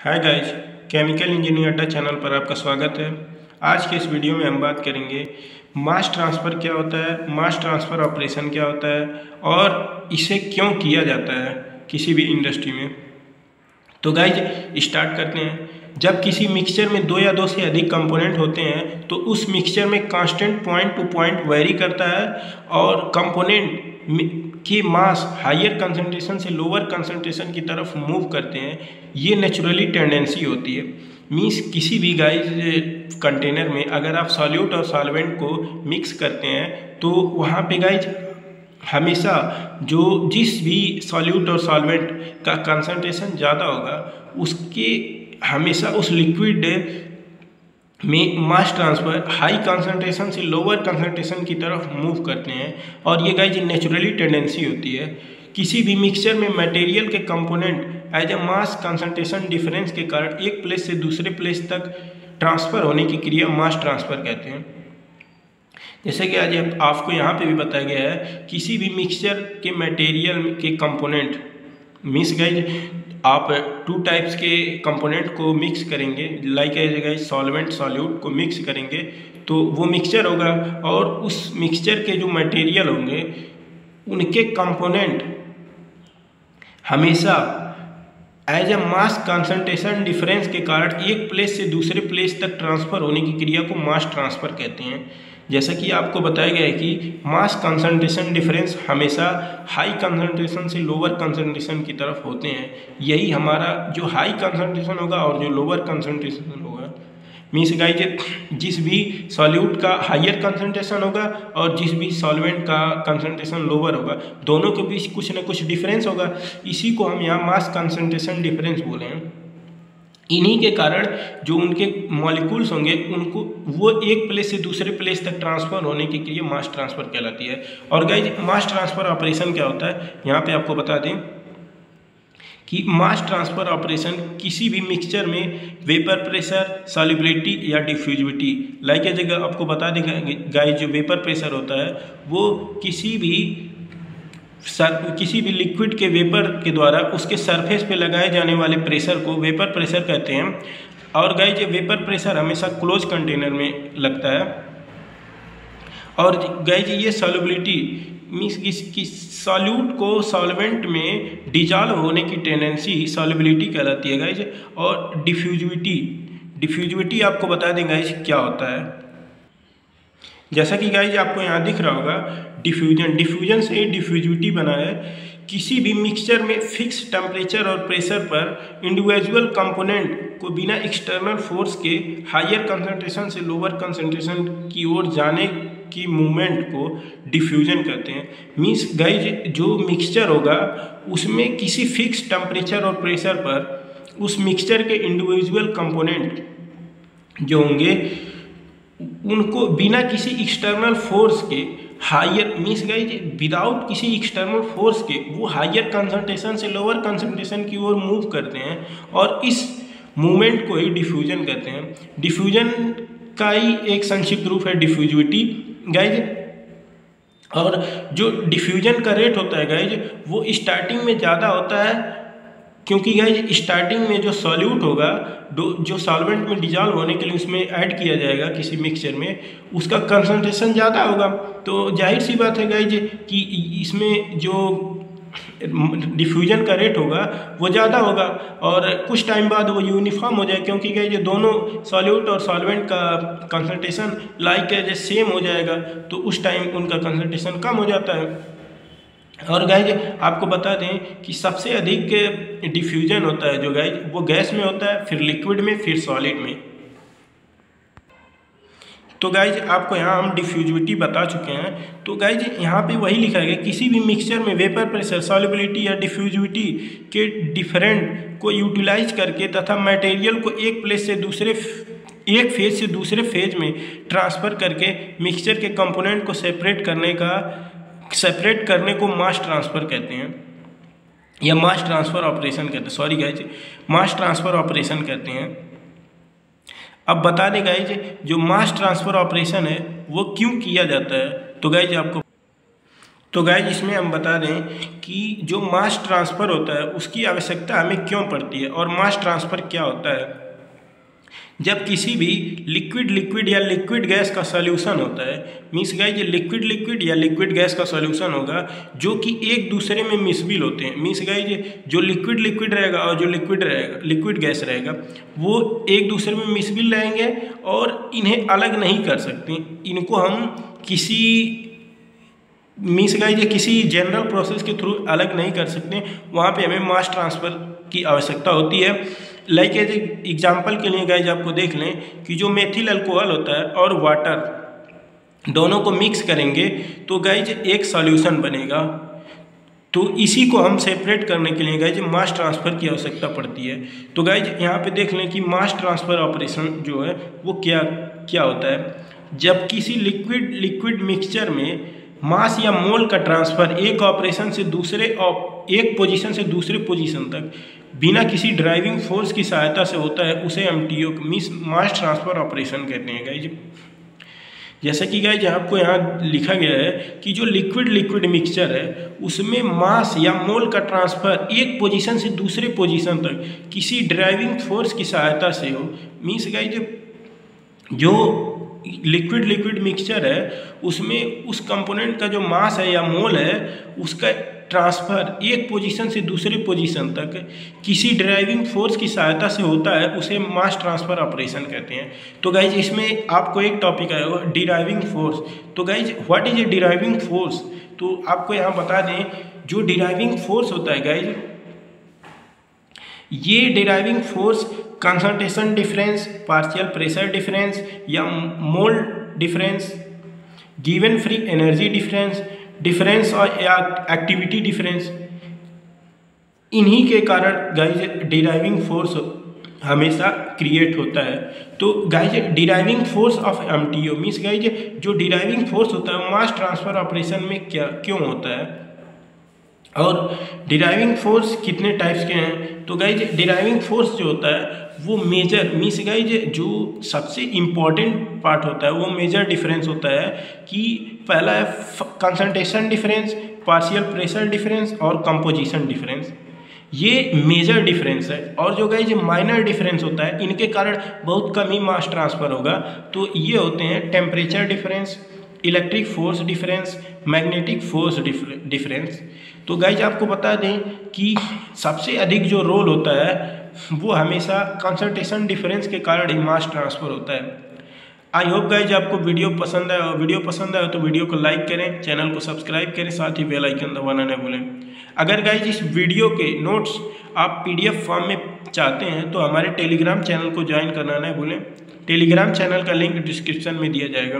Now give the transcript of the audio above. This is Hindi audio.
हाय गाइज, केमिकल इंजीनियरिंग अड्डा चैनल पर आपका स्वागत है। आज के इस वीडियो में हम बात करेंगे मास ट्रांसफ़र क्या होता है, मास ट्रांसफ़र ऑपरेशन क्या होता है और इसे क्यों किया जाता है किसी भी इंडस्ट्री में। तो गाइज स्टार्ट करते हैं। जब किसी मिक्सचर में दो या दो से अधिक कंपोनेंट होते हैं तो उस मिक्सचर में constant point two point very करता है और कंपोनेंट की मास हायर कंसंट्रेशन से लोअर कंसंट्रेशन की तरफ मूव करते हैं। ये नेचुरली टेंडेंसी होती है। मीन्स किसी भी गाइज कंटेनर में अगर आप सॉल्यूट और सॉल्वेंट को मिक्स करते हैं तो वहाँ पे गाइज हमेशा जिस भी सॉल्यूट और सॉल्वेंट का कंसंट्रेशन ज़्यादा होगा उसके हमेशा उस लिक्विड में मास ट्रांसफ़र हाई कंसंट्रेशन से लोअर कंसंट्रेशन की तरफ मूव करते हैं और ये गाइज नेचुरली टेंडेंसी होती है। किसी भी मिक्सचर में मटेरियल के component as a mass concentration difference के कारण एक प्लेस से दूसरे प्लेस तक ट्रांसफ़र होने की क्रिया मास ट्रांसफ़र कहते हैं। जैसे कि आज आपको यहाँ पे भी बताया गया है, किसी भी मिक्सचर के मटेरियल के कंपोनेंट मीन्स गाइज आप टू टाइप्स के कंपोनेंट को मिक्स करेंगे, like as guys solvent solute को मिक्स करेंगे तो वो मिक्सचर होगा और उस मिक्सचर के जो मटेरियल होंगे उनके कंपोनेंट हमेशा as a mass concentration difference के कारण एक प्लेस से दूसरे प्लेस तक ट्रांसफ़र होने की क्रिया को मास ट्रांसफ़र कहते हैं। जैसा कि आपको बताया गया है कि मास कंसंट्रेशन डिफरेंस हमेशा हाई कंसंट्रेशन से लोअर कंसंट्रेशन की तरफ होते हैं। यही हमारा जो हाई कंसंट्रेशन होगा और जो लोअर कंसंट्रेशन होगा मीन्स गाइज जिस भी सॉल्यूट का हायर कंसंट्रेशन होगा और जिस भी सॉल्वेंट का कंसंट्रेशन लोअर होगा दोनों के बीच कुछ ना कुछ डिफरेंस होगा। इसी को हम यहाँ मास कंसंट्रेशन डिफरेंस बोले हैं। इन्हीं के कारण जो उनके मॉलिक्यूल्स होंगे उनको वो एक प्लेस से दूसरे प्लेस तक ट्रांसफ़र होने की क्रिया मास ट्रांसफ़र कहलाती है। और गाइज मास ट्रांसफ़र ऑपरेशन क्या होता है यहाँ पे आपको बता दें कि मास ट्रांसफ़र ऑपरेशन किसी भी मिक्सचर में वेपर प्रेशर, सॉल्युबिलिटी या डिफ्यूजिविटी, लाइक ए जगह आपको बता देंगे गाइज जो वेपर प्रेशर होता है वो किसी भी लिक्विड के वेपर के द्वारा उसके सरफेस पे लगाए जाने वाले प्रेशर को वेपर प्रेशर कहते हैं। और गाइज वेपर प्रेशर हमेशा क्लोज कंटेनर में लगता है। और गाइज ये सॉल्युबिलिटी मीन्स कि सॉल्यूट को सॉल्वेंट में डिजॉल्व होने की टेंडेंसी सॉल्युबिलिटी कहलाती है गाइज। और डिफ्यूजिविटी आपको बता दें गाइज क्या होता है। जैसा कि गाइज आपको यहाँ दिख रहा होगा डिफ्यूजन से डिफ्यूजिविटी बना है। किसी भी मिक्सचर में फिक्स टेम्परेचर और प्रेशर पर इंडिविजुअल कंपोनेंट को बिना एक्सटर्नल फोर्स के हायर कंसंट्रेशन से लोअर कंसंट्रेशन की ओर जाने की मूवमेंट को डिफ्यूजन कहते हैं। मीन्स गाइज जो मिक्सचर होगा उसमें किसी फिक्स टेम्परेचर और प्रेशर पर उस मिक्सचर के इंडिविजुअल कंपोनेंट जो होंगे उनको बिना किसी एक्सटर्नल फोर्स के हायर मीन्स गाइज विदाउट किसी एक्सटर्नल फोर्स के वो हायर कंसंट्रेशन से लोअर कंसंट्रेशन की ओर मूव करते हैं और इस मूवमेंट को ही डिफ्यूजन कहते हैं। डिफ्यूजन का ही एक संक्षिप्त रूप है डिफ्यूजिविटी गाइज। और जो डिफ्यूजन का रेट होता है गाइज वो स्टार्टिंग में ज़्यादा होता है क्योंकि गाइज स्टार्टिंग में जो सॉल्यूट होगा जो सॉल्वेंट में डिजॉल्व होने के लिए उसमें ऐड किया जाएगा किसी मिक्सचर में उसका कंसंट्रेशन ज़्यादा होगा। तो जाहिर सी बात है गाइज कि इसमें जो डिफ्यूजन का रेट होगा वो ज़्यादा होगा और कुछ टाइम बाद वो यूनिफॉर्म हो जाए क्योंकि गाइज दोनों सॉल्यूट और सॉल्वेंट का कंसंट्रेशन लाइक एज सेम हो जाएगा तो उस टाइम उनका कंसंट्रेशन कम हो जाता है। और गाइज आपको बता दें कि सबसे अधिक डिफ्यूजन होता है जो गाइज वो गैस में होता है, फिर लिक्विड में, फिर सॉलिड में। तो गाइज आपको यहाँ हम डिफ्यूजिविटी बता चुके हैं। तो गाइज यहाँ पे वही लिखा है कि किसी भी मिक्सचर में वेपर प्रेशर, सॉल्युबिलिटी या डिफ्यूजिविटी के डिफरेंट को यूटिलाइज करके तथा मटेरियल को एक फेज से दूसरे फेज में ट्रांसफ़र करके मिक्सचर के कंपोनेंट को सेपरेट करने को मास ट्रांसफ़र कहते हैं या मास ट्रांसफ़र ऑपरेशन कहते हैं। सॉरी गाइज मास ट्रांसफ़र ऑपरेशन कहते हैं। अब बता दें गाइज जो मास ट्रांसफ़र ऑपरेशन है वो क्यों किया जाता है। तो गाइज आपको तो गाइज इसमें हम बता दें कि जो मास ट्रांसफ़र होता है उसकी आवश्यकता हमें क्यों पड़ती है और मास ट्रांसफ़र क्या होता है। जब किसी भी लिक्विड या लिक्विड गैस का सॉल्यूशन होता है, मीन्स गाइज लिक्विड या लिक्विड गैस का सॉल्यूशन होगा जो कि एक दूसरे में मिसबिल होते हैं। मीन्स गाइज जो लिक्विड रहेगा और जो लिक्विड गैस रहेगा वो एक दूसरे में मिसबिल रहेंगे और इन्हें अलग नहीं कर सकते। इनको हम किसी मीन्स गाइज किसी जनरल प्रोसेस के थ्रू अलग नहीं कर सकते। वहाँ पे हमें मास ट्रांसफ़र की आवश्यकता होती है। लाइक एज एग्जाम्पल के लिए गाइज आपको देख लें कि जो मेथिल अल्कोहल होता है और वाटर दोनों को मिक्स करेंगे तो गाइज एक सॉल्यूशन बनेगा। तो इसी को हम सेपरेट करने के लिए गाइज मास ट्रांसफ़र की आवश्यकता पड़ती है। तो गाइज यहाँ पे देख लें कि मास ट्रांसफ़र ऑपरेशन जो है वो क्या होता है। जब किसी लिक्विड मिक्सचर में मास या मोल का ट्रांसफ़र एक पोजीशन से दूसरे पोजीशन तक बिना किसी ड्राइविंग फोर्स की सहायता से होता है उसे हम मास ट्रांसफ़र ऑपरेशन कहते हैं गाइज। जैसा कि गाइज आपको यहाँ लिखा गया है कि जो लिक्विड मिक्सचर है उसमें मास या मोल का ट्रांसफ़र एक पोजीशन से दूसरे पोजीशन तक किसी ड्राइविंग फोर्स की सहायता से हो। मीन्स गाइज जो लिक्विड मिक्सचर है उसमें उस कंपोनेंट का जो मास है या मोल है उसका ट्रांसफ़र एक पोजीशन से दूसरे पोजीशन तक किसी ड्राइविंग फोर्स की सहायता से होता है उसे मास ट्रांसफ़र ऑपरेशन कहते हैं। तो गाइज इसमें आपको एक टॉपिक आएगा डिराइविंग फोर्स। तो guys what is a deriving force, तो आपको यहाँ बता दें जो डिराइविंग फोर्स होता है गाइज, ये driving force concentration difference, partial pressure difference या mole difference, given free energy difference और या एक्टिविटी डिफरेंस, इन्हीं के कारण गाइज डिराइविंग फोर्स हमेशा क्रिएट होता है। तो guys driving force of MTO means guys जो डिराइविंग फोर्स होता है मास ट्रांसफ़र ऑपरेशन में क्यों होता है और डिराइविंग फोर्स कितने टाइप्स के हैं। तो गाइज डिराइविंग फोर्स जो होता है वो मेजर मीन्स गाइज जो सबसे इम्पॉर्टेंट पार्ट होता है वो मेजर डिफरेंस होता है कि पहला है concentration difference, partial pressure difference और कंपोजिशन डिफरेंस, ये मेजर डिफरेंस है। और जो गाइज माइनर डिफरेंस होता है इनके कारण बहुत कम ही मास ट्रांसफ़र होगा। तो ये होते हैं temperature difference, electric force difference, magnetic force difference. तो गाइज आपको बता दें कि सबसे अधिक जो रोल होता है वो हमेशा कंसंट्रेशन डिफरेंस के कारण ही मास ट्रांसफ़र होता है। आई होप गाइज आपको वीडियो पसंद आया तो वीडियो को लाइक करें, चैनल को सब्सक्राइब करें, साथ ही बेल आइकन दबाना न भूलें। अगर गाइज इस वीडियो के नोट्स आप PDF फॉर्म में चाहते हैं तो हमारे टेलीग्राम चैनल को ज्वाइन करना न भूलें। टेलीग्राम चैनल का लिंक डिस्क्रिप्शन में दिया जाएगा।